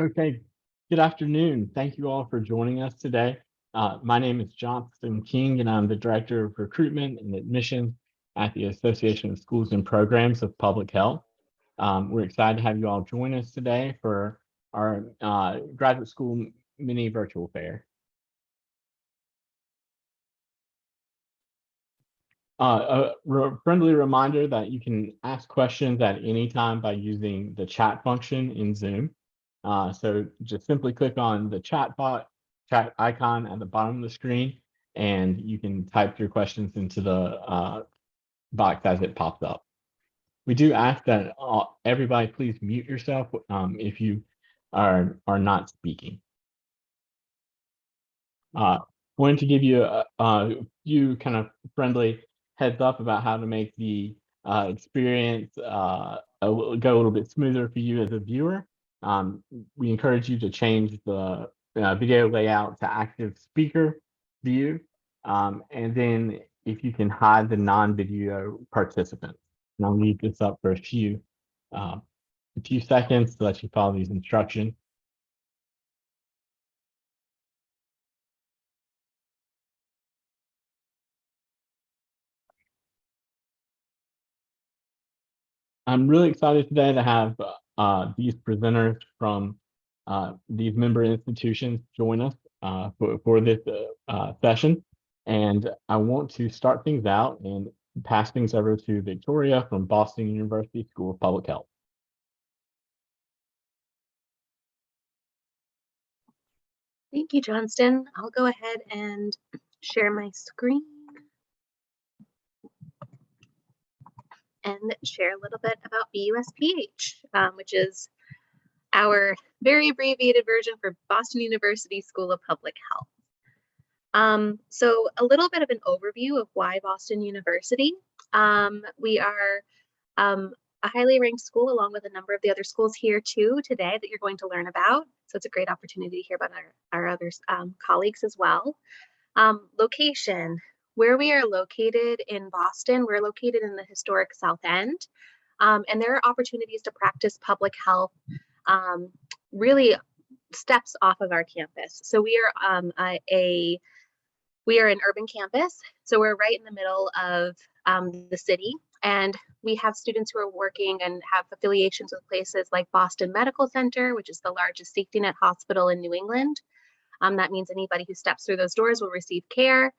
Okay, good afternoon. Thank you all for joining us today. My name is Johnston King, and I'm the Director of Recruitment and Admissions at the Association of Schools and Programs of Public Health. We're excited to have you all join us today for our graduate school mini virtual fair. Friendly reminder that you can ask questions at any time by using the chat function in Zoom. So just simply click on the chat icon at the bottom of the screen, and you can type your questions into the box as it pops up. We do ask that everybody please mute yourself if you are not speaking. Wanted to give you a few kind of friendly heads up about how to make the experience go a little bit smoother for you as a viewer. We encourage you to change the video layout to active speaker view, and then if you can hide the non-video participants. And I'll leave this up for a few seconds to let you follow these instructions. I'm really excited today to have these presenters from these member institutions join us for this session. And I want to start things out and pass things over to Victoria from Boston University School of Public Health. Thank you, Johnston. I'll go ahead and share my screen and share a little bit about BUSPH, which is our very abbreviated version for Boston University School of Public Health. So a little bit of an overview of why Boston University. We are a highly ranked school along with a number of the other schools here too today that you're going to learn about. So it's a great opportunity to hear about our other colleagues as well. Location, where we are located in Boston, we're located in the historic South End. And there are opportunities to practice public health really steps off of our campus. So we are an urban campus. So we're right in the middle of the city. And we have students who are working and have affiliations with places like Boston Medical Center, which is the largest safety net hospital in New England. That means anybody who steps through those doors will receive care.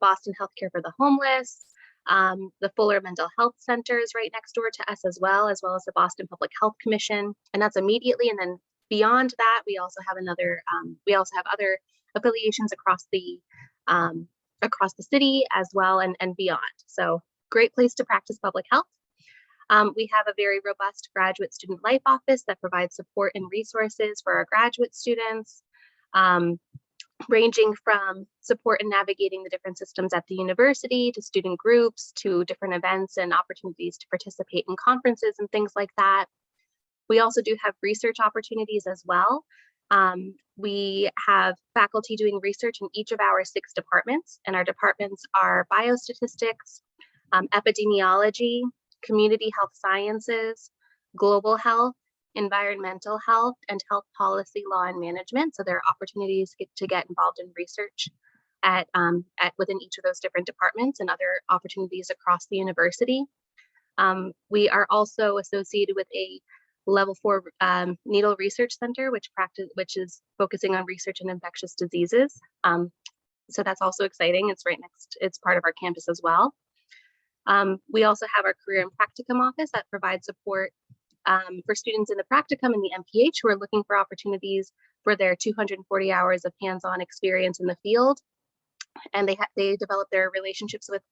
Boston Healthcare for the Homeless. The Fuller Mental Health Center is right next door to us as well as the Boston Public Health Commission. And that's immediately. And then beyond that, we also have other affiliations across the city as well and beyond. So great place to practice public health. We have a very robust graduate student life office that provides support and resources for our graduate students, ranging from support in navigating the different systems at the university to student groups to different events and opportunities to participate in conferences and things like that. We also do have research opportunities as well. We have faculty doing research in each of our 6 departments, and our departments are biostatistics, epidemiology, community health sciences, global health, environmental health, and health policy, law, and management. So there are opportunities to get involved in research within each of those different departments and other opportunities across the university. We are also associated with a Level 4 Needle Research Center, which is focusing on research in infectious diseases. So that's also exciting. It's part of our campus as well. We also have our Career and Practicum office that provides support for students in the practicum and the MPH who are looking for opportunities for their 240 hours of hands-on experience in the field. And they develop their relationships with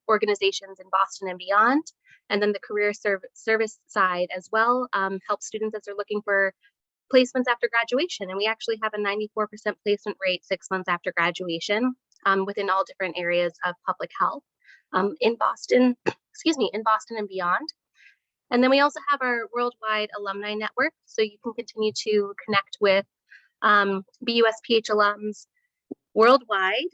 organizations in Boston and beyond. And then the career service side as well helps students as they're looking for placements after graduation. And we actually have a 94% placement rate 6 months after graduation within all different areas of public health in Boston and beyond. And then we also have our worldwide alumni network. So you can continue to connect with BUSPH alums worldwide,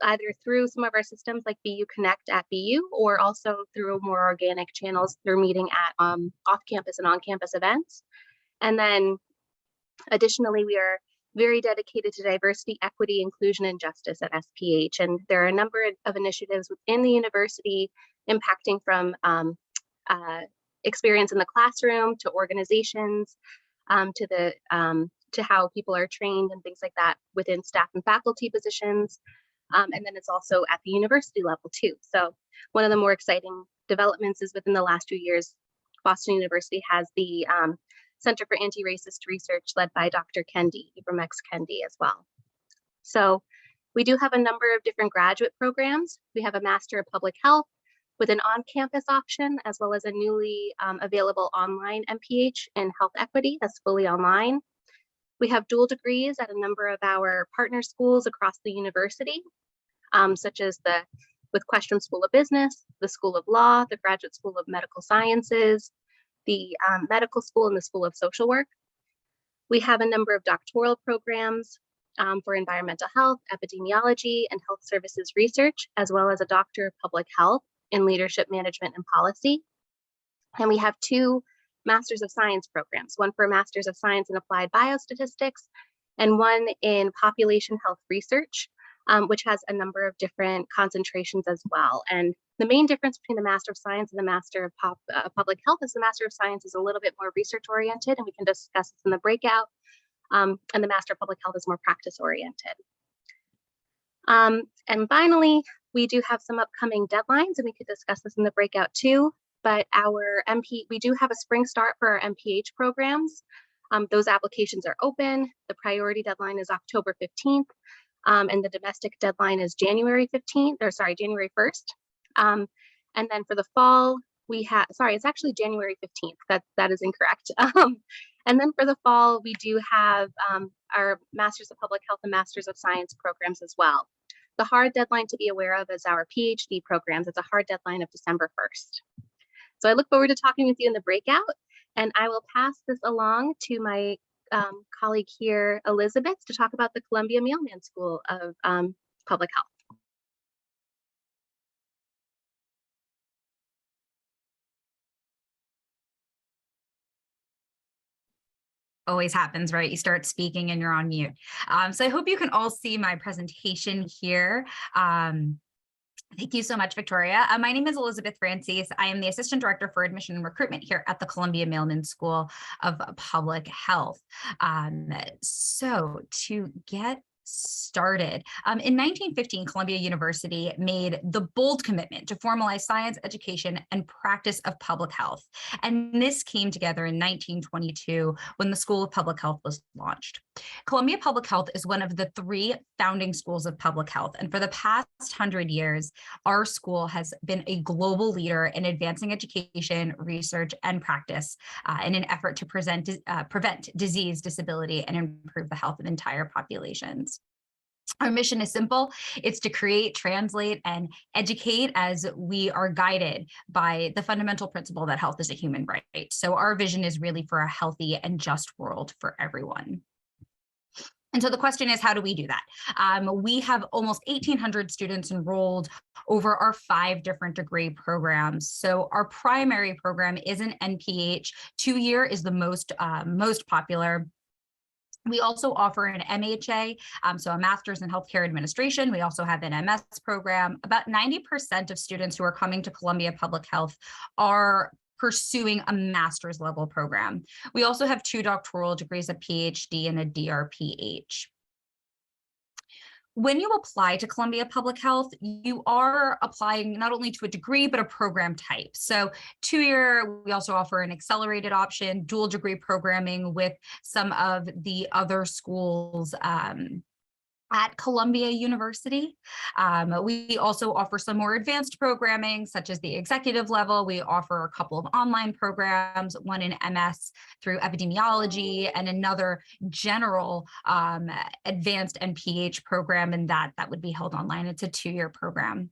either through some of our systems like BU Connect at BU, or also through more organic channels through meeting at off-campus and on-campus events. And then additionally, we are very dedicated to diversity, equity, inclusion, and justice at SPH. And there are a number of initiatives within the university impacting from experience in the classroom to organizations, to how people are trained and things like that within staff and faculty positions. And then it's also at the university level too. So one of the more exciting developments is within the last 2 years, Boston University has the Center for Anti-Racist Research led by Dr. Kendi, Ibram X. Kendi as well. So we do have a number of different graduate programs. We have a Master of Public Health with an on-campus option, as well as a newly available online MPH in Health Equity that's fully online. We have dual degrees at a number of our partner schools across the university, such as with Questrom School of Business, the School of Law, the Graduate School of Medical Sciences, the Medical School, and the School of Social Work. We have a number of doctoral programs for environmental health, epidemiology, and health services research, as well as a Doctor of Public Health in Leadership Management and Policy. And we have 2 Masters of Science programs, one for Masters of Science in Applied Biostatistics, and one in Population Health Research, which has a number of different concentrations as well. And the main difference between the Master of Science and the Master of Public Health is the Master of Science is a little bit more research oriented, and we can discuss this in the breakout, and the Master of Public Health is more practice oriented. And finally, we do have some upcoming deadlines, and we could discuss this in the breakout too, but we do have a spring start for our MPH programs. Those applications are open. The priority deadline is October 15th. And the domestic deadline is January 1st. And then for the fall, we have, it's actually January 15th. That is incorrect. And then for the fall, we do have our Masters of Public Health and Masters of Science programs as well. The hard deadline to be aware of is our PhD programs. It's a hard deadline of December 1st. So I look forward to talking with you in the breakout, and I will pass this along to my colleague here, Elizabeth, to talk about the Columbia Mailman School of Public Health. Always happens, right? You start speaking and you're on mute. So I hope you can all see my presentation here. Thank you so much, Victoria. My name is Elizabeth Francis. I am the Assistant Director for Admission and Recruitment here at the Columbia Mailman School of Public Health. So to get started, in 1915, Columbia University made the bold commitment to formalize science, education, and practice of public health. And this came together in 1922 when the School of Public Health was launched. Columbia Public Health is one of the 3 founding schools of public health. And for the past 100 years, our school has been a global leader in advancing education, research, and practice in an effort to prevent disease, disability, and improve the health of entire populations. Our mission is simple. It's to create, translate, and educate as we are guided by the fundamental principle that health is a human right. So our vision is really for a healthy and just world for everyone. And so the question is, how do we do that? We have almost 1,800 students enrolled over our 5 different degree programs. So our primary program is an MPH. 2-year is the most popular. We also offer an MHA, so a Master's in Healthcare Administration. We also have an MS program. About 90% of students who are coming to Columbia Public Health are pursuing a master's level program. We also have 2 doctoral degrees, a PhD and a DRPH. When you apply to Columbia Public Health, you are applying not only to a degree, but a program type. So 2-year, we also offer an accelerated option, dual degree programming with some of the other schools at Columbia University. We also offer some more advanced programming, such as the executive level. We offer a couple of online programs, one in MS through epidemiology, and another general advanced MPH program, and that would be held online. It's a 2-year program.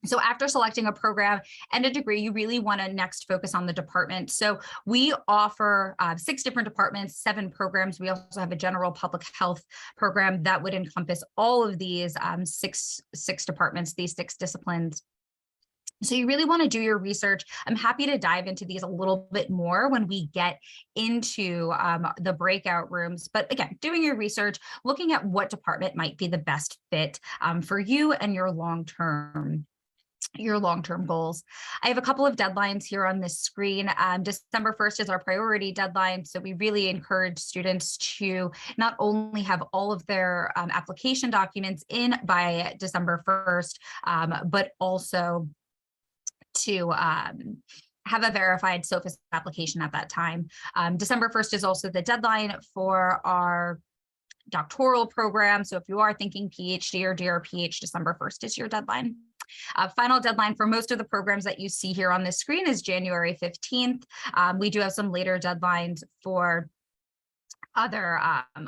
So after selecting a program and a degree, you really want to next focus on the department. So we offer 6 different departments, 7 programs. We also have a general public health program that would encompass all of these six departments, these 6 disciplines. So you really want to do your research. I'm happy to dive into these a little bit more when we get into the breakout rooms. But again, doing your research, looking at what department might be the best fit for you and your long-term goals. I have a couple of deadlines here on this screen. December 1st is our priority deadline. So we really encourage students to not only have all of their application documents in by December 1st, but also to have a verified SOFIS application at that time. December 1st is also the deadline for our doctoral program. So if you are thinking PhD or DRPH, December 1st is your deadline. Final deadline for most of the programs that you see here on this screen is January 15th. We do have some later deadlines for other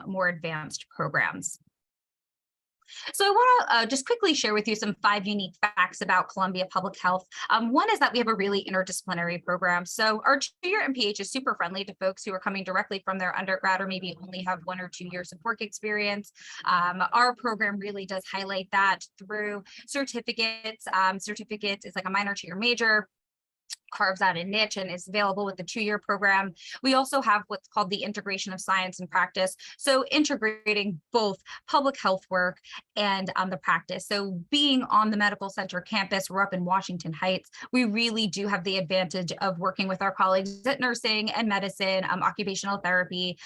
more advanced programs. So I want to just quickly share with you some 5 unique facts about Columbia Public Health. One is that we have a really interdisciplinary program. So our 2-year MPH is super friendly to folks who are coming directly from their undergrad or maybe only have 1 or 2 years of work experience. Our program really does highlight that through certificates. Certificate is like a minor to your major, carves out a niche and is available with the 2-year program. We also have what's called the integration of science and practice. So integrating both public health work and the practice. So being on the medical center campus, we're up in Washington Heights, we really do have the advantage of working with our colleagues at nursing and medicine, occupational therapy,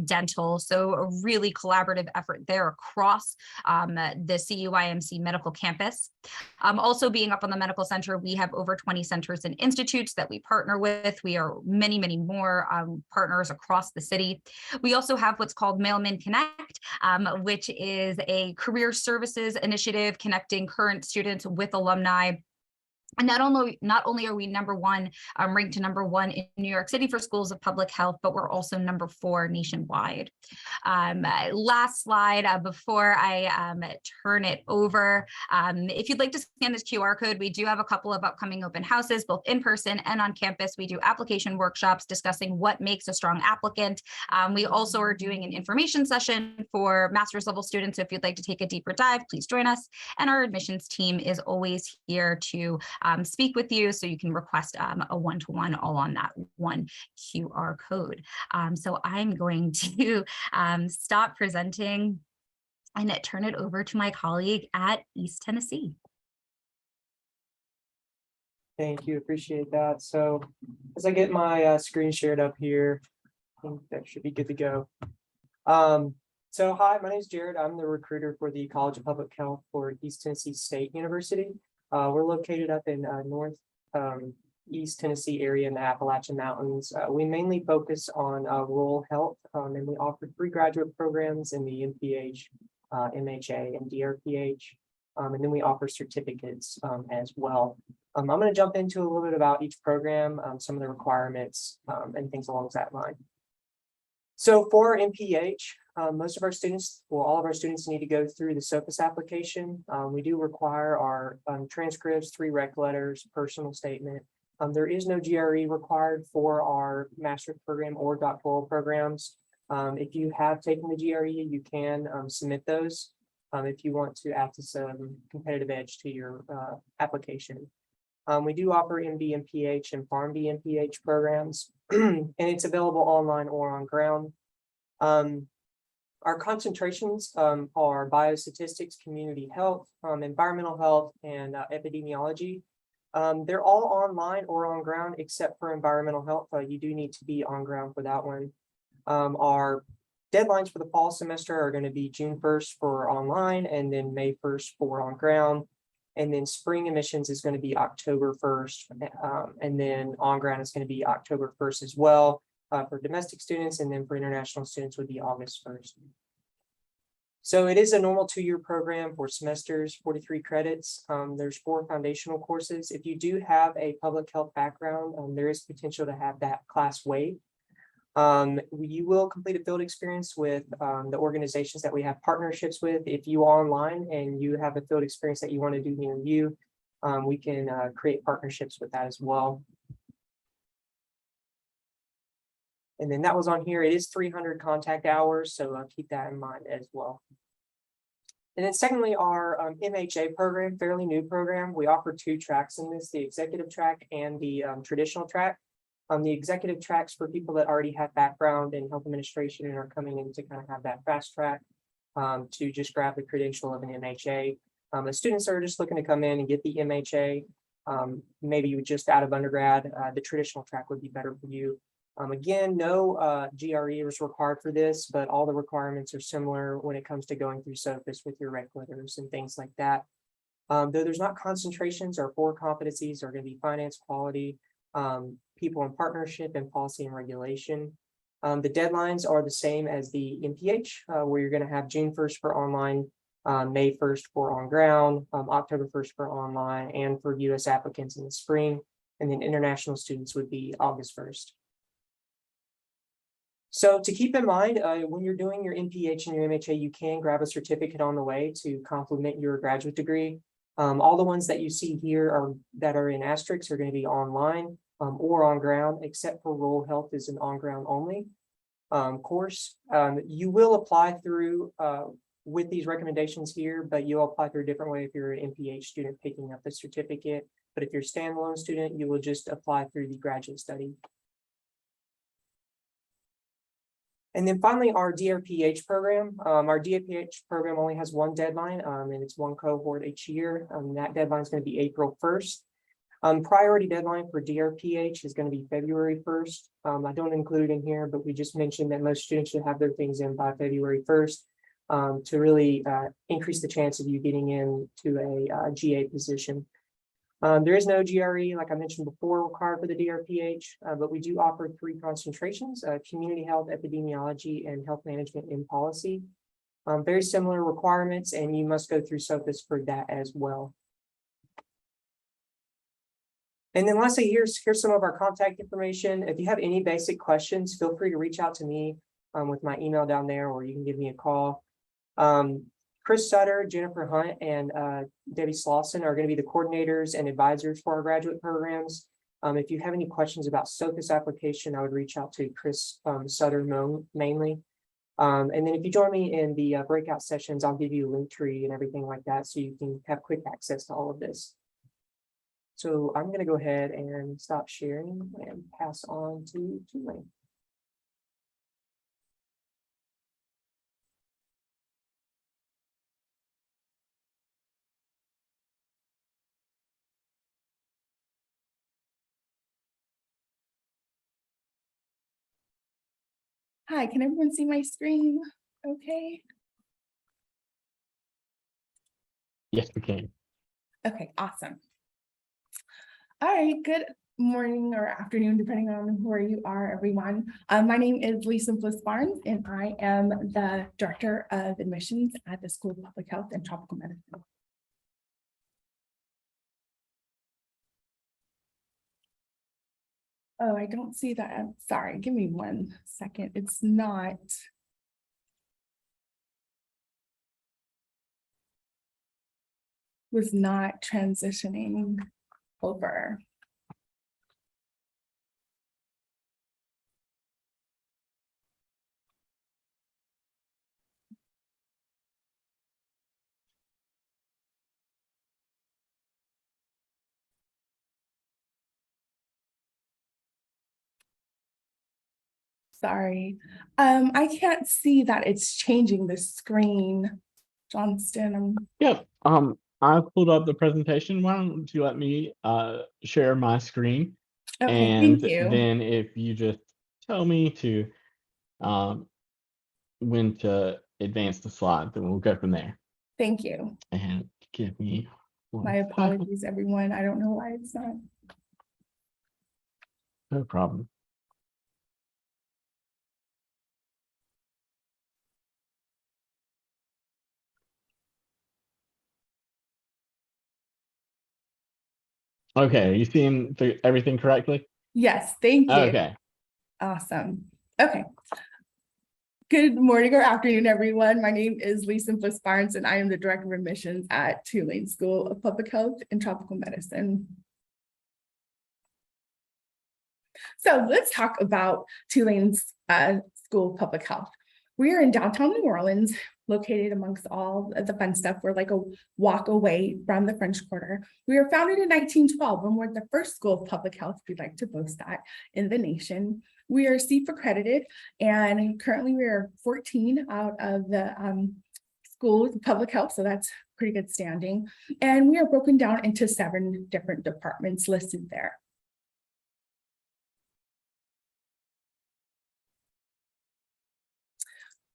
dental. So a really collaborative effort there across the CUIMC medical campus. Also being up on the medical center, we have over 20 centers and institutes that we partner with. We are many, many more partners across the city. We also have what's called Mailman Connect, which is a career services initiative connecting current students with alumni. And not only are we ranked to number 1 in New York City for schools of public health, but we're also number 4 nationwide. Last slide before I turn it over. If you'd like to scan this QR code, we do have a couple of upcoming open houses, both in person and on campus. We do application workshops discussing what makes a strong applicant. We also are doing an information session for master's level students. So if you'd like to take a deeper dive, please join us. And our admissions team is always here to speak with you, so you can request a one-to-one all on that one QR code. So I'm going to stop presenting and turn it over to my colleague at East Tennessee. Thank you, appreciate that. So as I get my screen shared up here, I think that should be good to go. So hi, my name is Jared. I'm the recruiter for the College of Public Health for East Tennessee State University. We're located up in East Tennessee area in the Appalachian Mountains. We mainly focus on rural health, and we offer 3 graduate programs in the MPH, MHA, and DRPH. And then we offer certificates as well. I'm going to jump into a little bit about each program, some of the requirements, and things along that line. So for MPH, most of our students, well, all of our students need to go through the SOFIS application. We do require our transcripts, 3 rec letters, personal statement. There is no GRE required for our master's program or doctoral programs. If you have taken the GRE, you can submit those if you want to add some competitive edge to your application. We do offer MD MPH and PharmD MPH programs, and it's available online or on ground. Our concentrations are biostatistics, community health, environmental health, and epidemiology. They're all online or on ground, except for environmental health. You do need to be on ground for that one. Our deadlines for the fall semester are going to be June 1st for online, and then May 1st for on ground. And then spring admissions is going to be October 1st. And then on ground is going to be October 1st as well for domestic students. And then for international students would be August 1st. So it is a normal 2-year program for semesters, 43 credits. There's 4 foundational courses. If you do have a public health background, there is potential to have that class waived. You will complete a field experience with the organizations that we have partnerships with. If you are online and you have a field experience that you want to do near you, we can create partnerships with that as well. And then that was on here. It is 300 contact hours, so keep that in mind as well. And then secondly, our MHA program, fairly new program. We offer 2 tracks in this, the executive track and the traditional track. The executive tracks for people that already have background in health administration and are coming in to kind of have that fast track to just grab the credential of an MHA. The students are just looking to come in and get the MHA. Maybe you just out of undergrad, the traditional track would be better for you. Again, no GRE is required for this, but all the requirements are similar when it comes to going through SOPIS with your rec letters and things like that. Though there's not concentrations, our 4 competencies are going to be finance, quality, people in partnership, and policy and regulation. The deadlines are the same as the MPH, where you're going to have June 1st for online, May 1st for on ground, October 1st for online, and for US applicants in the spring. And then international students would be August 1st. So to keep in mind, when you're doing your MPH and your MHA, you can grab a certificate on the way to complement your graduate degree. All the ones that you see here that are in asterisks are going to be online or on ground, except for rural health is an on ground only course. You will apply through with these recommendations here, but you'll apply through a different way if you're an MPH student picking up the certificate. But if you're a standalone student, you will just apply through the graduate study. And then finally, our DRPH program. Our DRPH program only has 1 deadline, and it's 1 cohort each year. That deadline is going to be April 1st. Priority deadline for DRPH is going to be February 1st. I don't include it in here, but we just mentioned that most students should have their things in by February 1st to really increase the chance of you getting into a GA position. There is no GRE, like I mentioned before, required for the DRPH, but we do offer 3 concentrations, community health, epidemiology, and health management in policy. Very similar requirements, and you must go through SOPIS for that as well. And then lastly, here's some of our contact information. If you have any basic questions, feel free to reach out to me with my email down there, or you can give me a call. Chris Sutter, Jennifer Hunt, and Debbie Slauson are going to be the coordinators and advisors for our graduate programs. If you have any questions about SOPIS application, I would reach out to Chris Sutter mainly. And then if you join me in the breakout sessions, I'll give you a link tree and everything like that, so you can have quick access to all of this. So I'm going to go ahead and stop sharing and pass on to Tulane. Hi, can everyone see my screen? Okay. Yes, we can. Okay, awesome. All right, good morning or afternoon, depending on where you are, everyone. My name is Lisa Bliss-Barnes, and I am the Director of Admissions at the School of Public Health and Tropical Medicine. Oh, I don't see that. I'm sorry, give me 1 second. It's not. Was not transitioning over. Sorry, I can't see that it's changing the screen. Johnston, Yep. I pulled up the presentation. Why don't you let me share my screen? okay, And thank you. then if you just tell me to when to advance the slide, then we'll go from there. Thank you. And give me one My second. apologies, everyone. I don't know why it's not. No problem. Okay, are you seeing everything correctly? Yes, thank you. Okay. Awesome. Okay. Good morning or afternoon, everyone. My name is Lisa Bliss-Barnes, and I am the Director of Admissions at Tulane School of Public Health and Tropical Medicine. So let's talk about Tulane's School of Public Health. We are in downtown New Orleans. located amongst all of the fun stuff. We're like a walk away from the French Quarter. We were founded in 1912 and we're the first school of public health, we like to boast that, in the nation. We are CEEP accredited, and currently we are 14 out of the schools of public health, so that's pretty good standing. And we are broken down into 7 different departments listed there.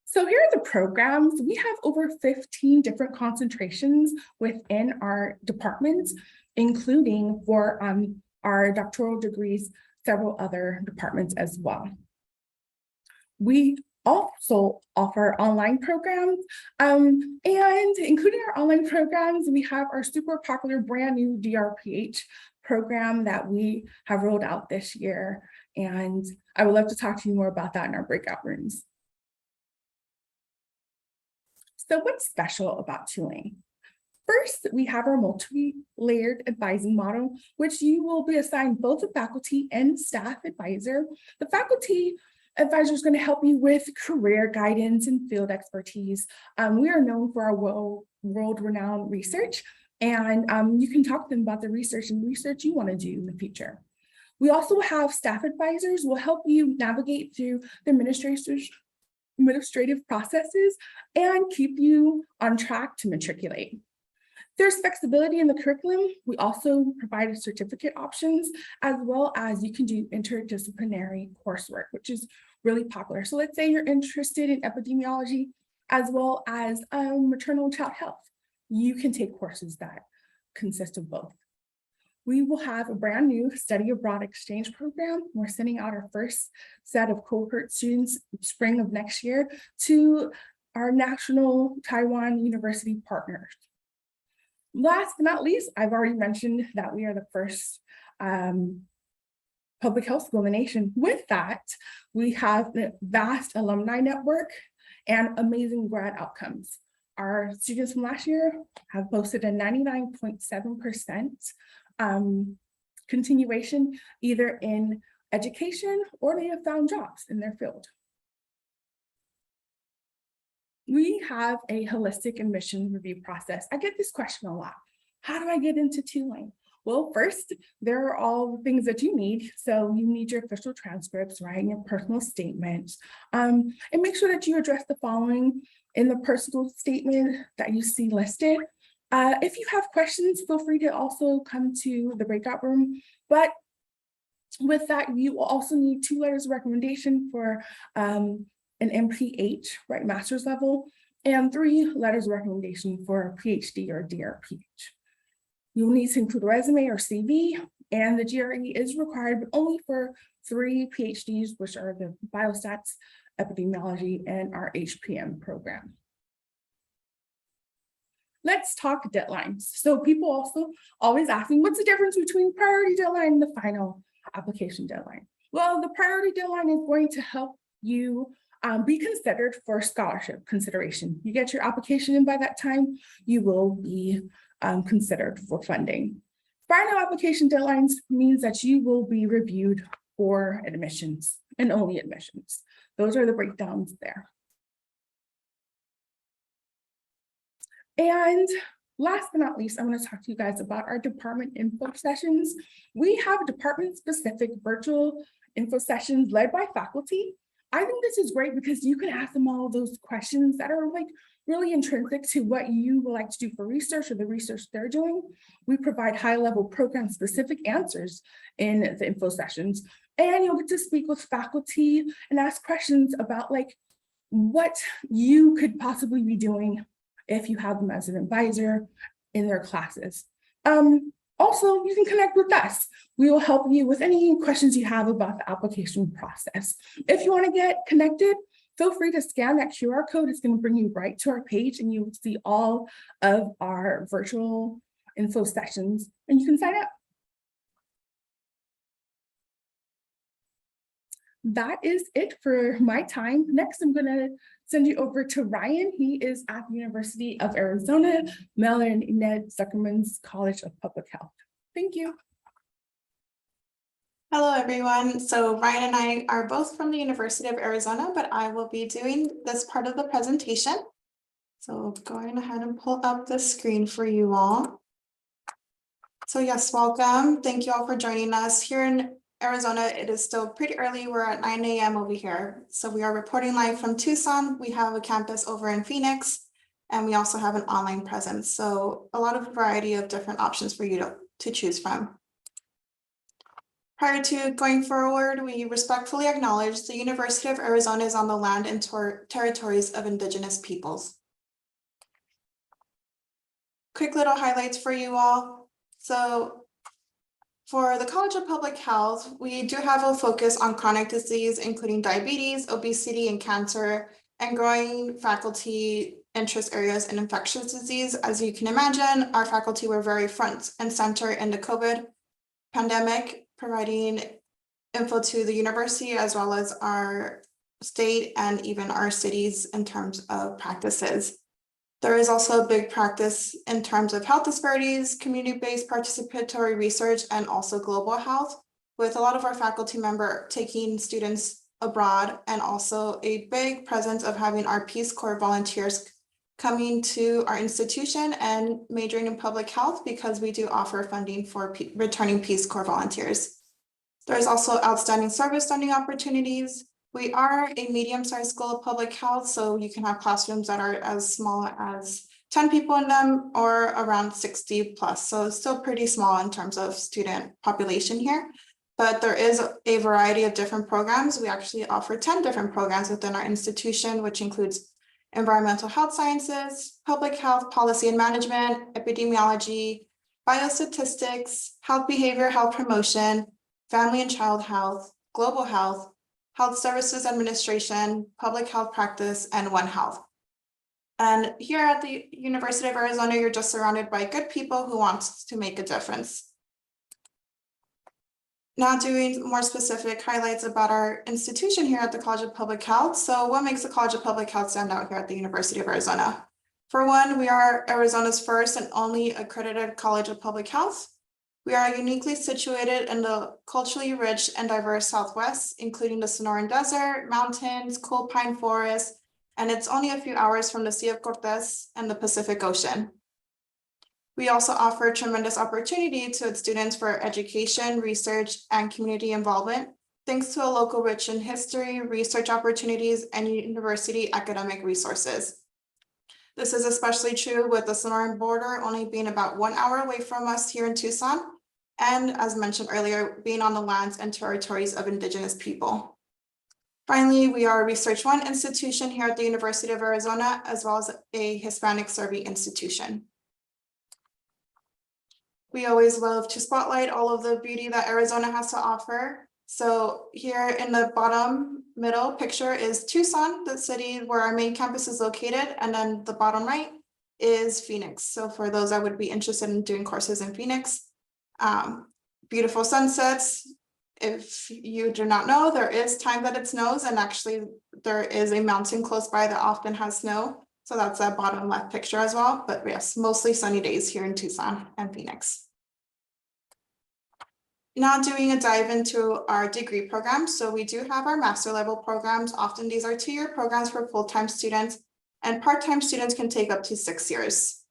So here are the programs. We have over 15 different concentrations within our departments, including for our doctoral degrees, several other departments as well. We also offer online programs, and including our online programs, we have our super popular brand new DRPH program that we have rolled out this year. And I would love to talk to you more about that in our breakout rooms. So what's special about Tulane? First, we have our multi-layered advising model, which you will be assigned both a faculty and staff advisor. The faculty advisor is going to help you with career guidance and field expertise. We are known for our world-renowned research, and you can talk to them about the research you want to do in the future. We also have staff advisors who will help you navigate through the administrative processes and keep you on track to matriculate. There's flexibility in the curriculum. We also provide certificate options, as well as you can do interdisciplinary coursework, which is really popular. So let's say you're interested in epidemiology, as well as maternal and child health. You can take courses that consist of both. We will have a brand new study abroad exchange program. We're sending out our first set of cohort students spring of next year to our national Taiwan university partners. Last but not least, I've already mentioned that we are the first public health school in the nation. With that, we have a vast alumni network and amazing grad outcomes. Our students from last year have posted a 99.7% continuation, either in education or they have found jobs in their field. We have a holistic admission review process. I get this question a lot. How do I get into Tulane? Well, first, there are all the things that you need. So you need your official transcripts, right? And your personal statements. And make sure that you address the following in the personal statement that you see listed. If you have questions, feel free to also come to the breakout room. But with that, you will also need 2 letters of recommendation for an MPH, right, master's level, and 3 letters of recommendation for a PhD or DRPH. You'll need to include a resume or CV, and the GRE is required, but only for 3 PhDs, which are the biostats, epidemiology, and our HPM program. Let's talk deadlines. So people also always ask me, what's the difference between priority deadline and the final application deadline? Well, the priority deadline is going to help you be considered for scholarship consideration. You get your application in by that time, you will be considered for funding. Final application deadlines means that you will be reviewed for admissions and only admissions. Those are the breakdowns there. And last but not least, I'm going to talk to you guys about our department info sessions. We have department-specific virtual info sessions led by faculty. I think this is great because you can ask them all those questions that are like really intrinsic to what you would like to do for research or the research they're doing. We provide high-level program-specific answers in the info sessions, and you'll get to speak with faculty and ask questions about like what you could possibly be doing if you have them as an advisor in their classes. Also, you can connect with us. We will help you with any questions you have about the application process. If you want to get connected, feel free to scan that QR code. It's going to bring you right to our page and you will see all of our virtual info sessions and you can sign up. That is it for my time. Next, I'm going to send you over to Ryan. He is at the University of Arizona, Mel and Ned Zuckerman's College of Public Health. Thank you. Hello, everyone. So Ryan and I are both from the University of Arizona, but I will be doing this part of the presentation. So going ahead and pull up the screen for you all. So yes, welcome. Thank you all for joining us. Here in Arizona, it is still pretty early. We're at 9 a.m. over here. So we are reporting live from Tucson. We have a campus over in Phoenix, and we also have an online presence. So a lot of variety of different options for you to choose from. Prior to going forward, we respectfully acknowledge the University of Arizona is on the land and territories of Indigenous peoples. Quick little highlights for you all. So for the College of Public Health, we do have a focus on chronic disease, including diabetes, obesity, and cancer, and growing faculty interest areas in infectious disease. As you can imagine, our faculty were very front and center in the COVID pandemic, providing info to the university as well as our state and even our cities in terms of practices. There is also a big practice in terms of health disparities, community-based participatory research, and also global health, with a lot of our faculty member taking students abroad, and also a big presence of having our Peace Corps volunteers coming to our institution and majoring in public health, because we do offer funding for returning Peace Corps volunteers. There's also outstanding service funding opportunities. We are a medium-sized school of public health, so you can have classrooms that are as small as 10 people in them or around 60 plus. So it's still pretty small in terms of student population here, but there is a variety of different programs. We actually offer 10 different programs within our institution, which includes environmental health sciences, public health policy and management, epidemiology, biostatistics, health behavior, health promotion, family and child health, global health, health services administration, public health practice, and One Health. And here at the University of Arizona, you're just surrounded by good people who want to make a difference. Now doing more specific highlights about our institution here at the College of Public Health. So what makes the College of Public Health stand out here at the University of Arizona? For one, we are Arizona's first and only accredited College of Public Health. We are uniquely situated in the culturally rich and diverse Southwest, including the Sonoran Desert, mountains, cool pine forests, and it's only a few hours from the Sea of Cortez and the Pacific Ocean. We also offer tremendous opportunity to its students for education, research, and community involvement, thanks to a local rich in history, research opportunities, and university academic resources. This is especially true with the Sonoran border only being about 1 hour away from us here in Tucson, and as mentioned earlier, being on the lands and territories of Indigenous people. Finally, we are a Research One institution here at the University of Arizona, as well as a Hispanic serving institution. We always love to spotlight all of the beauty that Arizona has to offer. So here in the bottom middle picture is Tucson, the city where our main campus is located. And then the bottom right is Phoenix. So for those that would be interested in doing courses in Phoenix, beautiful sunsets. If you do not know, there is time that it snows, and actually there is a mountain close by that often has snow. So that's that bottom left picture as well. But yes, mostly sunny days here in Tucson and Phoenix. Now doing a dive into our degree programs. So we do have our master level programs. Often these are 2-year programs for full-time students, and part-time students can take up to 6 years.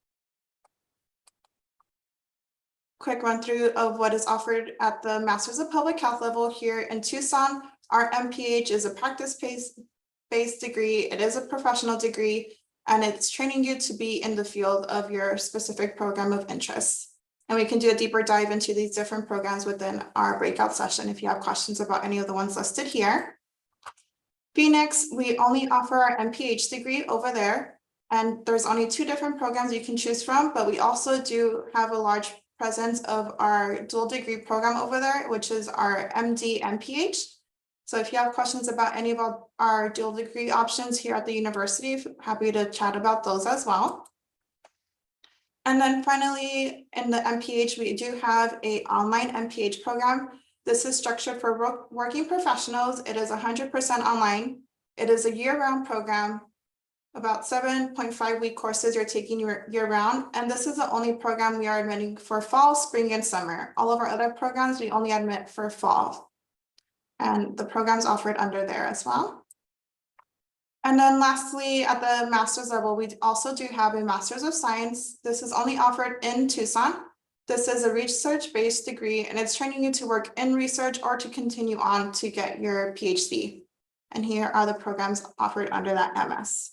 Quick run through of what is offered at the Masters of Public Health level here in Tucson. Our MPH is a practice-based degree. It is a professional degree, and it's training you to be in the field of your specific program of interest. And we can do a deeper dive into these different programs within our breakout session if you have questions about any of the ones listed here. Phoenix, we only offer our MPH degree over there, and there's only 2 different programs you can choose from, but we also do have a large presence of our dual degree program over there, which is our MD MPH. So if you have questions about any of our dual degree options here at the university, happy to chat about those as well. And then finally, in the MPH, we do have an online MPH program. This is structured for working professionals. It is 100% online. It is a year-round program, about 7.5-week courses you're taking year-round. And this is the only program we are admitting for fall, spring, and summer. All of our other programs, we only admit for fall. And the program's offered under there as well. And then lastly, at the master's level, we also do have a Master's of Science. This is only offered in Tucson. This is a research-based degree, and it's training you to work in research or to continue on to get your PhD. And here are the programs offered under that MS.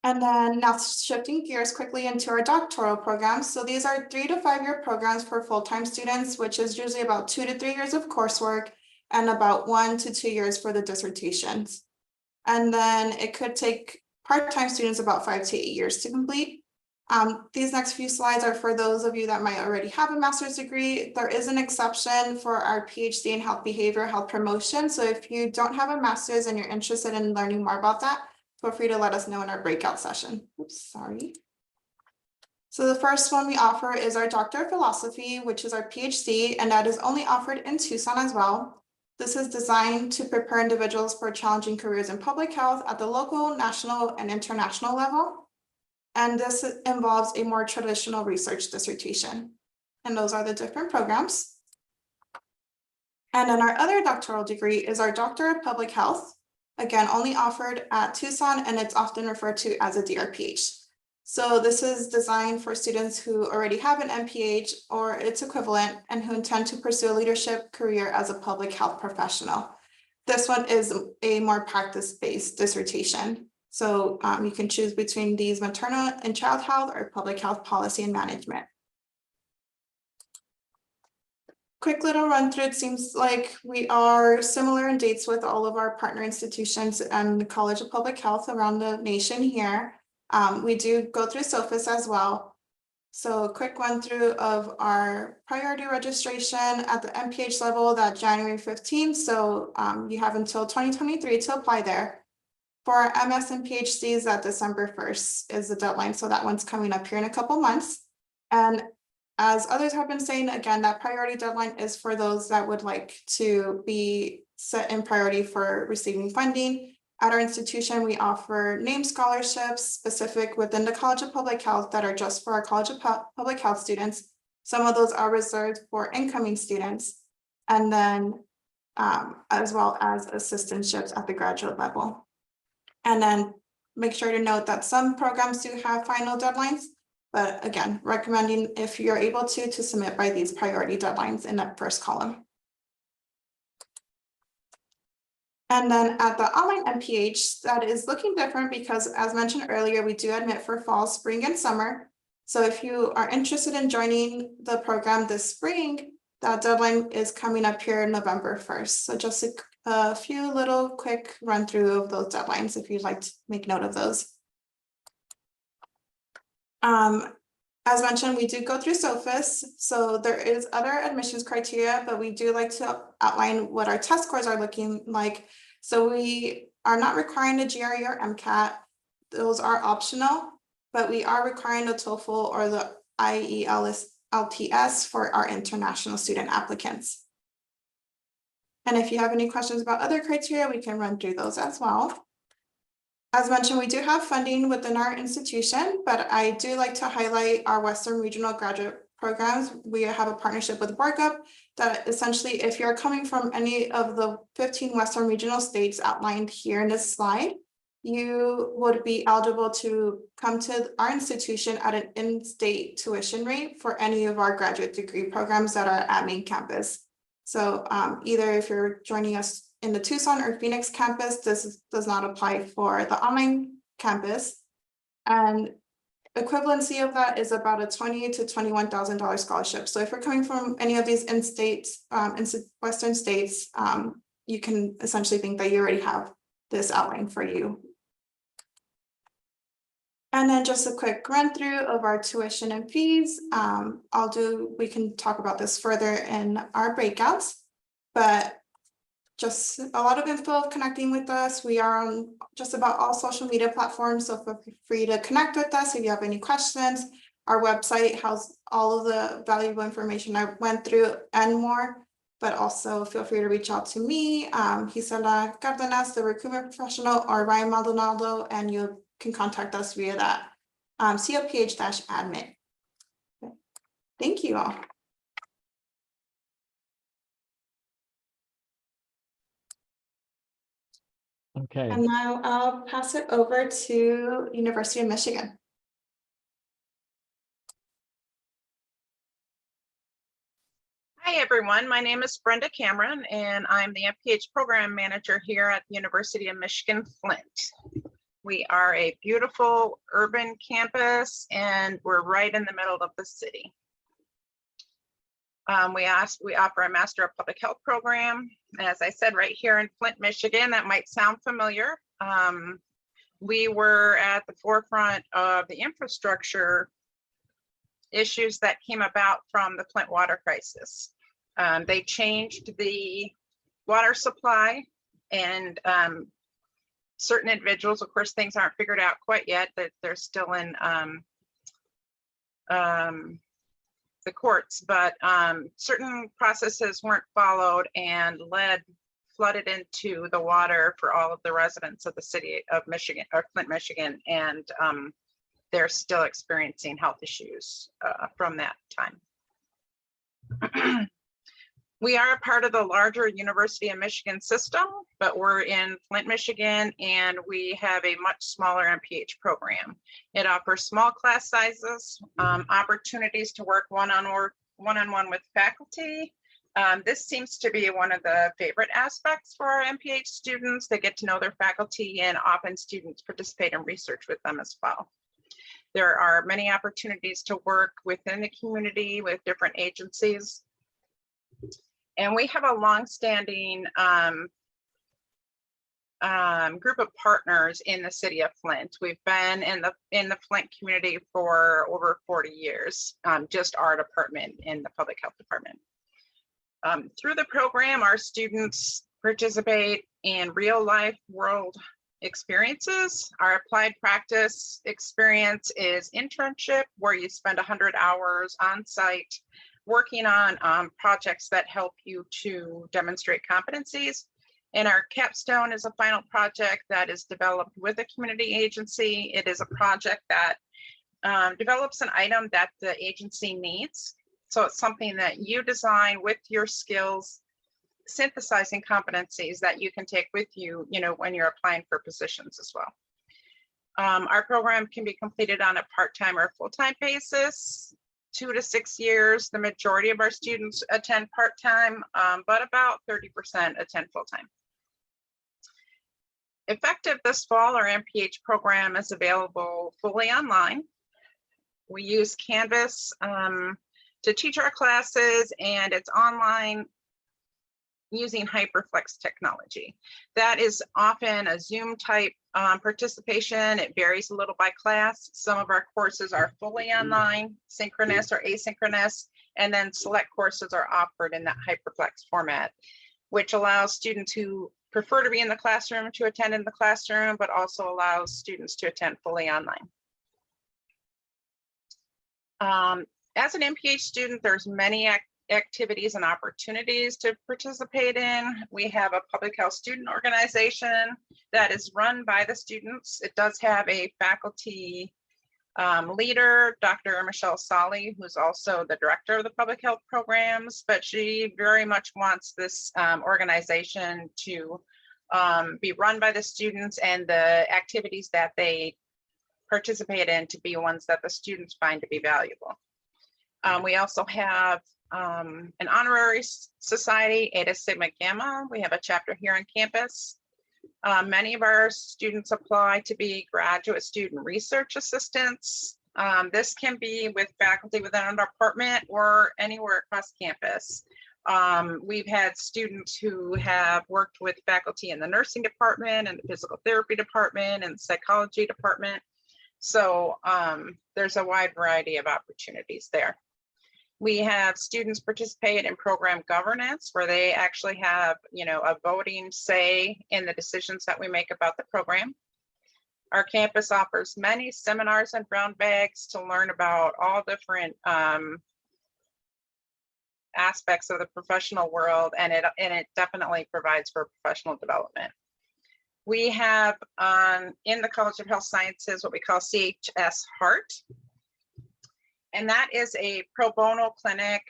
And then now shifting gears quickly into our doctoral programs. So these are 3 to 5 year programs for full-time students, which is usually about 2 to 3 years of coursework and about 1 to 2 years for the dissertations. And then it could take part-time students about 5 to 8 years to complete. These next few slides are for those of you that might already have a master's degree. There is an exception for our PhD in health behavior, health promotion. So if you don't have a master's and you're interested in learning more about that, feel free to let us know in our breakout session. Oops, sorry. So the first one we offer is our Doctor of Philosophy, which is our PhD, and that is only offered in Tucson as well. This is designed to prepare individuals for challenging careers in public health at the local, national, and international level. And this involves a more traditional research dissertation. And those are the different programs. And then our other doctoral degree is our Doctor of Public Health. Again, only offered at Tucson, and it's often referred to as a DRPH. So this is designed for students who already have an MPH or its equivalent and who intend to pursue a leadership career as a public health professional. This one is a more practice-based dissertation. So you can choose between these maternal and child health or public health policy and management. Quick little run through. It seems like we are similar in dates with all of our partner institutions and the College of Public Health around the nation here. We do go through SOFIS as well. So a quick run through of our priority registration at the MPH level, that January 15th. So you have until 2023 to apply there. For our MS and PhDs, that December 1st is the deadline. So that one's coming up here in a couple months. And as others have been saying, again, that priority deadline is for those that would like to be set in priority for receiving funding. At our institution, we offer named scholarships specific within the College of Public Health that are just for our College of Public Health students. Some of those are reserved for incoming students, and then as well as assistantships at the graduate level. And then make sure to note that some programs do have final deadlines, but again, recommending if you're able to submit by these priority deadlines in that first column. And then at the online MPH, that is looking different because, as mentioned earlier, we do admit for fall, spring, and summer. So if you are interested in joining the program this spring, that deadline is coming up here November 1st. So just a few little quick run through of those deadlines if you'd like to make note of those. As mentioned, we do go through SOFIS. So there is other admissions criteria, but we do like to outline what our test scores are looking like. So we are not requiring the GRE or MCAT. Those are optional, but we are requiring the TOEFL or the IELTS for our international student applicants. And if you have any questions about other criteria, we can run through those as well. As mentioned, we do have funding within our institution, but I do like to highlight our Western Regional Graduate Programs. We have a partnership with Breakout that essentially, if you're coming from any of the 15 Western regional states outlined here in this slide, you would be eligible to come to our institution at an in-state tuition rate for any of our graduate degree programs that are at main campus. So either if you're joining us in the Tucson or Phoenix campus, this does not apply for the online campus. And equivalency of that is about a $20,000 to $21,000 scholarship. So if you're coming from any of these in-state, Western states, you can essentially think that you already have this outlined for you. And then just a quick run through of our tuition and fees. We can talk about this further in our breakouts, but just a lot of info connecting with us. We are on just about all social media platforms, so feel free to connect with us if you have any questions. Our website has all of the valuable information I went through and more, but also feel free to reach out to me, Gisela Cardenas, the recruitment professional, or Ryan Maldonado, and you can contact us via that COPH-admin. Thank you all. Okay. And now I'll pass it over to University of Michigan. Hi, everyone. My name is Brenda Cameron, and I'm the MPH Program Manager here at the University of Michigan-Flint. We are a beautiful urban campus, and we're right in the middle of the city. We offer a Master of Public Health program. As I said, right here in Flint, Michigan. That might sound familiar. We were at the forefront of the infrastructure issues that came about from the Flint water crisis. They changed the water supply, and certain individuals, of course, things aren't figured out quite yet, that they're still in the courts, but certain processes weren't followed, and lead flooded into the water for all of the residents of the city of Michigan, or Flint, Michigan, and they're still experiencing health issues from that time. We are a part of the larger University of Michigan system, but we're in Flint, Michigan, and we have a much smaller MPH program. It offers small class sizes, opportunities to work one-on-one with faculty. This seems to be one of the favorite aspects for our MPH students. They get to know their faculty, and often students participate in research with them as well. There are many opportunities to work within the community with different agencies. And we have a longstanding group of partners in the city of Flint. We've been in the Flint community for over 40 years, just our department in the public health department. Through the program, our students participate in real life world experiences. Our applied practice experience is internship, where you spend 100 hours on site working on projects that help you to demonstrate competencies. And our capstone is a final project that is developed with a community agency. It is a project that develops an item that the agency needs. So it's something that you design with your skills, synthesizing competencies that you can take with you, when you're applying for positions as well. Our program can be completed on a part-time or full-time basis. 2 to 6 years, the majority of our students attend part-time, but about 30% attend full-time. Effective this fall, our MPH program is available fully online. We use Canvas to teach our classes, and it's online using HyperFlex technology. That is often a Zoom type participation. It varies a little by class. Some of our courses are fully online, synchronous or asynchronous, and then select courses are offered in that HyperFlex format, which allows students who prefer to be in the classroom to attend in the classroom, but also allows students to attend fully online. As an MPH student, there's many activities and opportunities to participate in. We have a public health student organization that is run by the students. It does have a faculty leader, Dr. Michelle Solly, who's also the director of the public health programs, but she very much wants this organization to be run by the students, and the activities that they participate in to be ones that the students find to be valuable. We also have an honorary society, Eta Sigma Gamma. We have a chapter here on campus. Many of our students apply to be graduate student research assistants. This can be with faculty within our department or anywhere across campus. We've had students who have worked with faculty in the nursing department and the physical therapy department and psychology department. So there's a wide variety of opportunities there. We have students participate in program governance, where they actually have, a voting say in the decisions that we make about the program. Our campus offers many seminars and brown bags to learn about all different aspects of the professional world, and it definitely provides for professional development. We have in the College of Health Sciences what we call CHS Heart. And that is a pro bono clinic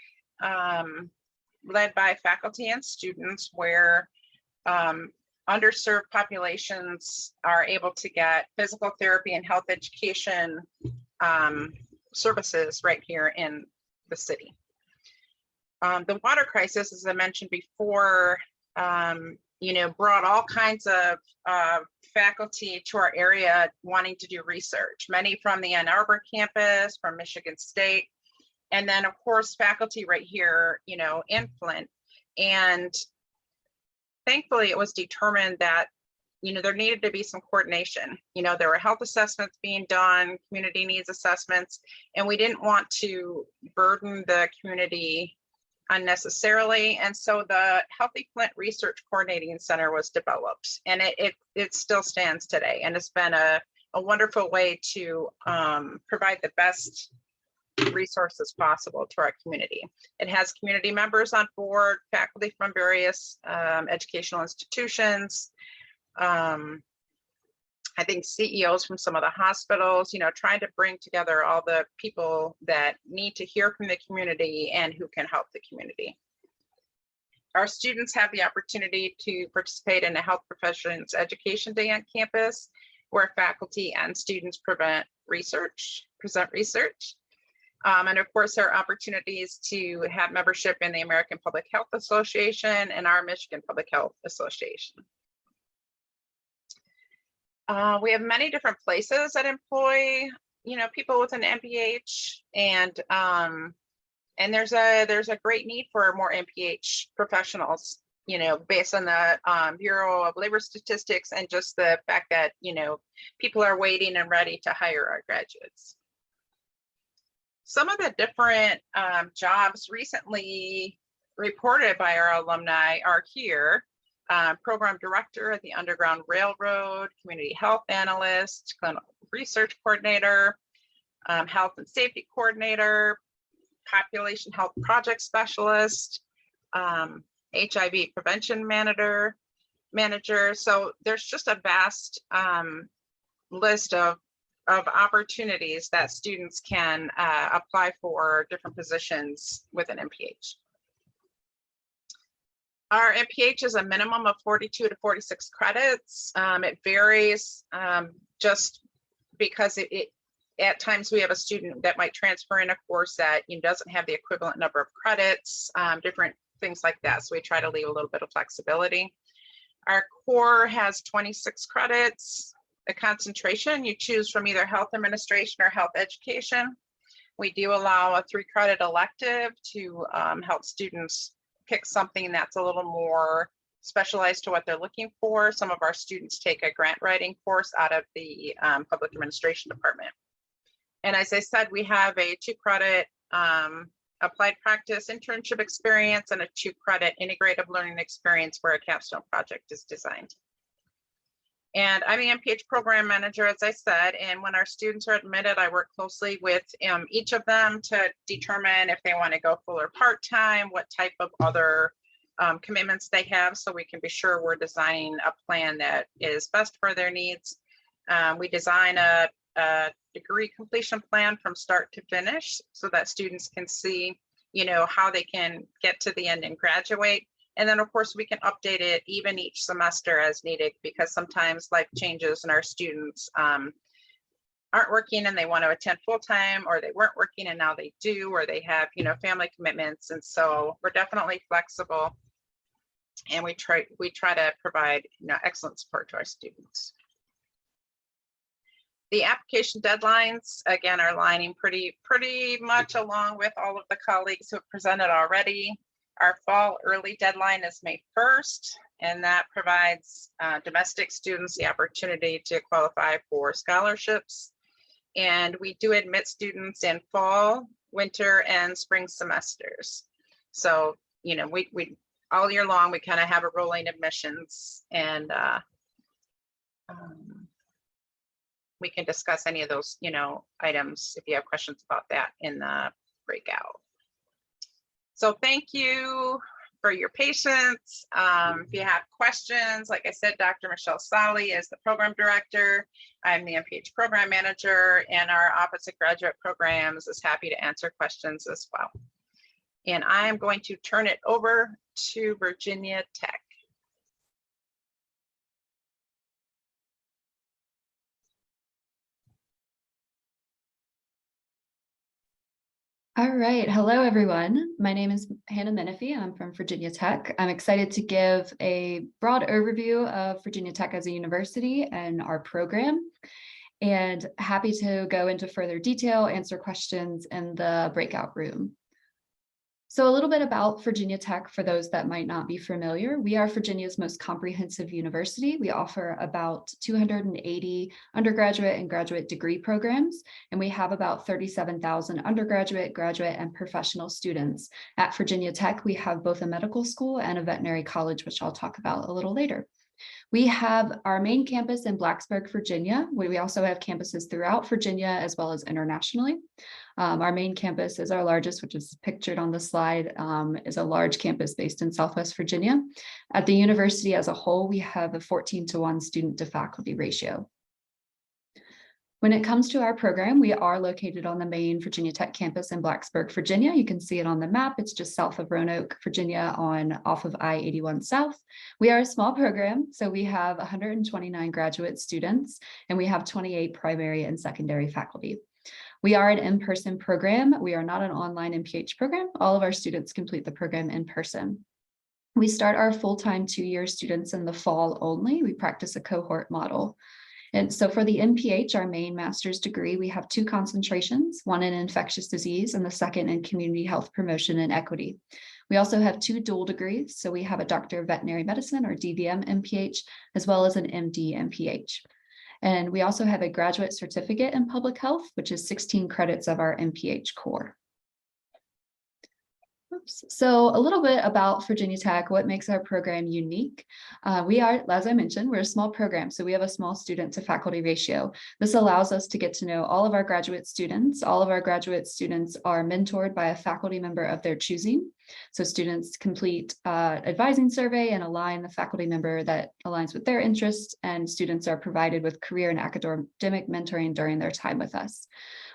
led by faculty and students, where underserved populations are able to get physical therapy and health education services right here in the city. The water crisis, as I mentioned before, brought all kinds of faculty to our area wanting to do research, many from the Ann Arbor campus, from Michigan State, and then of course faculty right here, in Flint. And thankfully it was determined that, there needed to be some coordination. There were health assessments being done, community needs assessments, and we didn't want to burden the community unnecessarily. And so the Healthy Flint Research Coordinating Center was developed, and it still stands today. And it's been a wonderful way to provide the best resources possible to our community. It has community members on board, faculty from various educational institutions, I think CEOs from some of the hospitals, trying to bring together all the people that need to hear from the community and who can help the community. Our students have the opportunity to participate in a health professions education day on campus, where faculty and students present research. And of course, there are opportunities to have membership in the American Public Health Association and our Michigan Public Health Association. We have many different places that employ, people with an MPH, and there's a great need for more MPH professionals, based on the Bureau of Labor Statistics and just the fact that, people are waiting and ready to hire our graduates. Some of the different jobs recently reported by our alumni are here. Program director at the Underground Railroad, community health analyst, clinical research coordinator, health and safety coordinator, population health project specialist, HIV prevention manager. So there's just a vast list of opportunities that students can apply for different positions with an MPH. Our MPH is a minimum of 42 to 46 credits. It varies just because at times we have a student that might transfer in a course that doesn't have the equivalent number of credits, different things like that. So we try to leave a little bit of flexibility. Our core has 26 credits. The concentration you choose from either health administration or health education. We do allow a 3-credit elective to help students pick something that's a little more specialized to what they're looking for. Some of our students take a grant writing course out of the public administration department. And as I said, we have a 2-credit applied practice internship experience and a 2-credit integrative learning experience where a capstone project is designed. And I'm the MPH program manager, as I said, and when our students are admitted, I work closely with each of them to determine if they want to go full or part-time, what type of other commitments they have, so we can be sure we're designing a plan that is best for their needs. We design a degree completion plan from start to finish so that students can see, how they can get to the end and graduate. And then of course we can update it even each semester as needed, because sometimes life changes and our students aren't working and they want to attend full-time, or they weren't working and now they do, or they have, family commitments. And so we're definitely flexible, and we try to provide, excellent support to our students. The application deadlines, again, are lining pretty much along with all of the colleagues who have presented already. Our fall early deadline is May 1st, and that provides domestic students the opportunity to qualify for scholarships. And we do admit students in fall, winter, and spring semesters. So, we all year long, we kind of have a rolling admissions, and we can discuss any of those, items if you have questions about that in the breakout. So thank you for your patience. If you have questions, like I said, Dr. Michelle Solly is the program director. I'm the MPH program manager, and our Office of Graduate Programs is happy to answer questions as well. And I'm going to turn it over to Virginia Tech. All right. Hello, everyone. My name is Hannah Menifee. I'm from Virginia Tech. I'm excited to give a broad overview of Virginia Tech as a university and our program, and happy to go into further detail, answer questions in the breakout room. So a little bit about Virginia Tech for those that might not be familiar. We are Virginia's most comprehensive university. We offer about 280 undergraduate and graduate degree programs, and we have about 37,000 undergraduate, graduate, and professional students. At Virginia Tech, we have both a medical school and a veterinary college, which I'll talk about a little later. We have our main campus in Blacksburg, Virginia. We also have campuses throughout Virginia as well as internationally. Our main campus is our largest, which is pictured on the slide, is a large campus based in Southwest Virginia. At the university as a whole, we have a 14:1 student to faculty ratio. When it comes to our program, we are located on the main Virginia Tech campus in Blacksburg, Virginia. You can see it on the map. It's just south of Roanoke, Virginia, off of I-81 South. We are a small program, so we have 129 graduate students, and we have 28 primary and secondary faculty. We are an in-person program. We are not an online MPH program. All of our students complete the program in person. We start our full-time 2-year students in the fall only. We practice a cohort model. And so for the MPH, our main master's degree, we have 2 concentrations, one in infectious disease and the second in community health promotion and equity. We also have 2 dual degrees. So we have a Doctor of Veterinary Medicine or DVM MPH, as well as an MD MPH. And we also have a graduate certificate in public health, which is 16 credits of our MPH core. So a little bit about Virginia Tech, what makes our program unique. We are, as I mentioned, we're a small program, so we have a small student to faculty ratio. This allows us to get to know all of our graduate students. All of our graduate students are mentored by a faculty member of their choosing. So students complete advising survey and align the faculty member that aligns with their interests, and students are provided with career and academic mentoring during their time with us.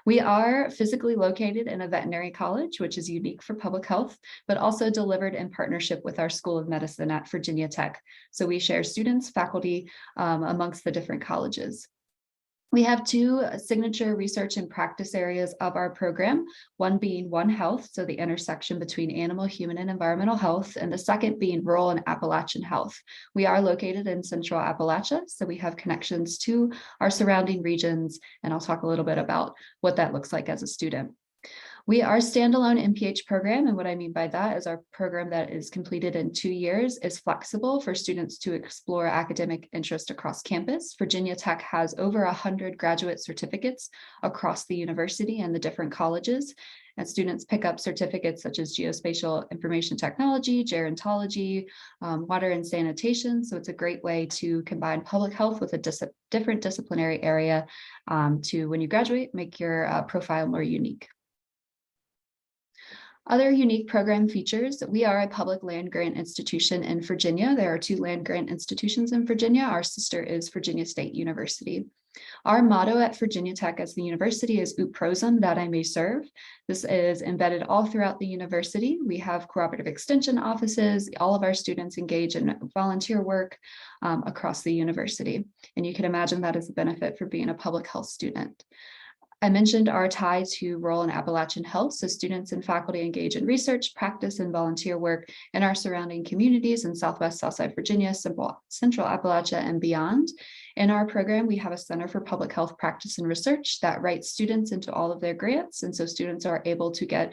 We are physically located in a veterinary college, which is unique for public health, but also delivered in partnership with our School of Medicine at Virginia Tech. So we share students, faculty amongst the different colleges. We have 2 signature research and practice areas of our program, one being One Health, so the intersection between animal, human, and environmental health, and the second being rural and Appalachian health. We are located in Central Appalachia, so we have connections to our surrounding regions, and I'll talk a little bit about what that looks like as a student. We are a standalone MPH program, and what I mean by that is our program that is completed in 2 years is flexible for students to explore academic interest across campus. Virginia Tech has over 100 graduate certificates across the university and the different colleges, and students pick up certificates such as geospatial information technology, gerontology, water and sanitation. So it's a great way to combine public health with a different disciplinary area to, when you graduate, make your profile more unique. Other unique program features, we are a public land grant institution in Virginia. There are 2 land grant institutions in Virginia. Our sister is Virginia State University. Our motto at Virginia Tech as the university is Ut Prosum, that I may serve. This is embedded all throughout the university. We have cooperative extension offices. All of our students engage in volunteer work across the university. And you can imagine that is a benefit for being a public health student. I mentioned our tie to rural and Appalachian health, so students and faculty engage in research, practice, and volunteer work in our surrounding communities in Southwest, Southside Virginia, Central Appalachia, and beyond. In our program, we have a Center for Public Health Practice and Research that writes students into all of their grants, and so students are able to get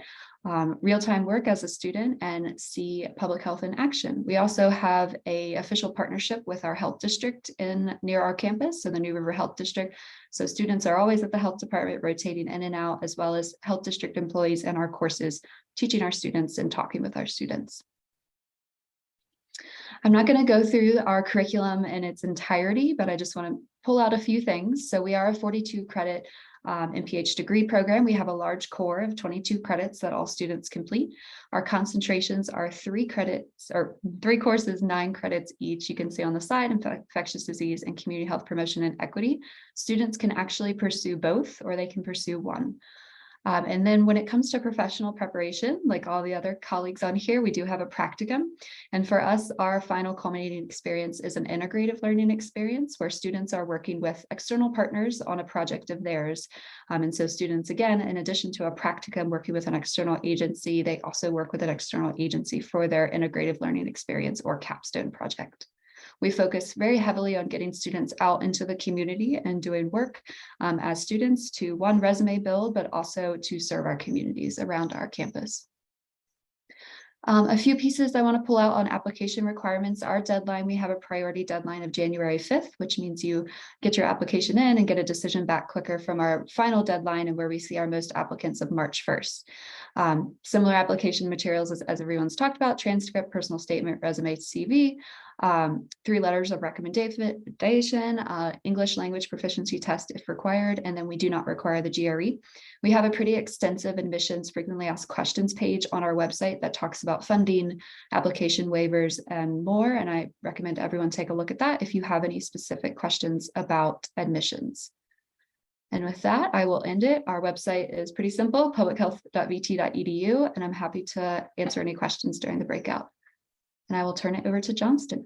real-time work as a student and see public health in action. We also have an official partnership with our health district near our campus, so the New River Health District. So students are always at the health department rotating in and out, as well as health district employees in our courses, teaching our students and talking with our students. I'm not going to go through our curriculum in its entirety, but I just want to pull out a few things. So we are a 42 credit MPH degree program. We have a large core of 22 credits that all students complete. Our concentrations are 3 credits or 3 courses, 9 credits each. You can see on the side, infectious disease and community health promotion and equity. Students can actually pursue both, or they can pursue one. And then when it comes to professional preparation, like all the other colleagues on here, we do have a practicum. And for us, our final culminating experience is an integrative learning experience where students are working with external partners on a project of theirs. And so students, again, in addition to a practicum working with an external agency, they also work with an external agency for their integrative learning experience or capstone project. We focus very heavily on getting students out into the community and doing work as students to one, resume build, but also to serve our communities around our campus. A few pieces I want to pull out on application requirements. Our deadline, we have a priority deadline of January 5th, which means you get your application in and get a decision back quicker from our final deadline and where we see our most applicants of March 1st. Similar application materials as everyone's talked about: transcript, personal statement, resume, CV, 3 letters of recommendation, English language proficiency test if required, and then we do not require the GRE. We have a pretty extensive admissions frequently asked questions page on our website that talks about funding, application waivers, and more, and I recommend everyone take a look at that if you have any specific questions about admissions. And with that, I will end it. Our website is pretty simple, publichealth.vt.edu, and I'm happy to answer any questions during the breakout. And I will turn it over to Johnston.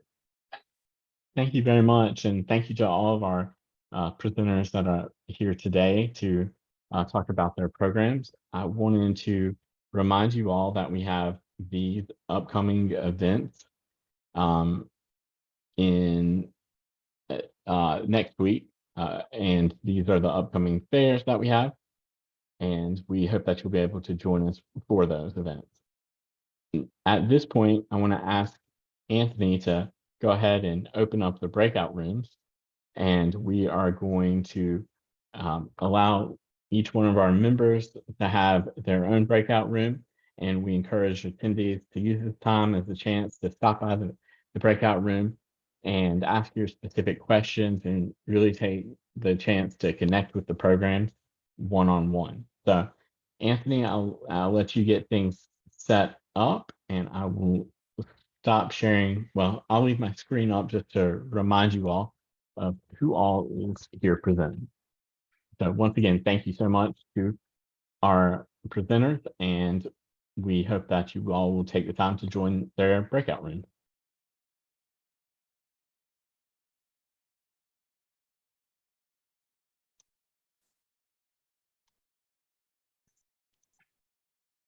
Thank you very much. And thank you to all of our presenters that are here today to talk about their programs. I wanted to remind you all that we have these upcoming events in next week. And these are the upcoming fairs that we have. And we hope that you'll be able to join us for those events. At this point, I want to ask Anthony to go ahead and open up the breakout rooms. And we are going to allow each one of our members to have their own breakout room. And we encourage attendees to use this time as a chance to stop by the breakout room and ask your specific questions and really take the chance to connect with the programs one-on-one. So Anthony, I'll let you get things set up and I will stop sharing. Well, I'll leave my screen up just to remind you all of who all is here presenting. So once again, thank you so much to our presenters, and we hope that you all will take the time to join their breakout room.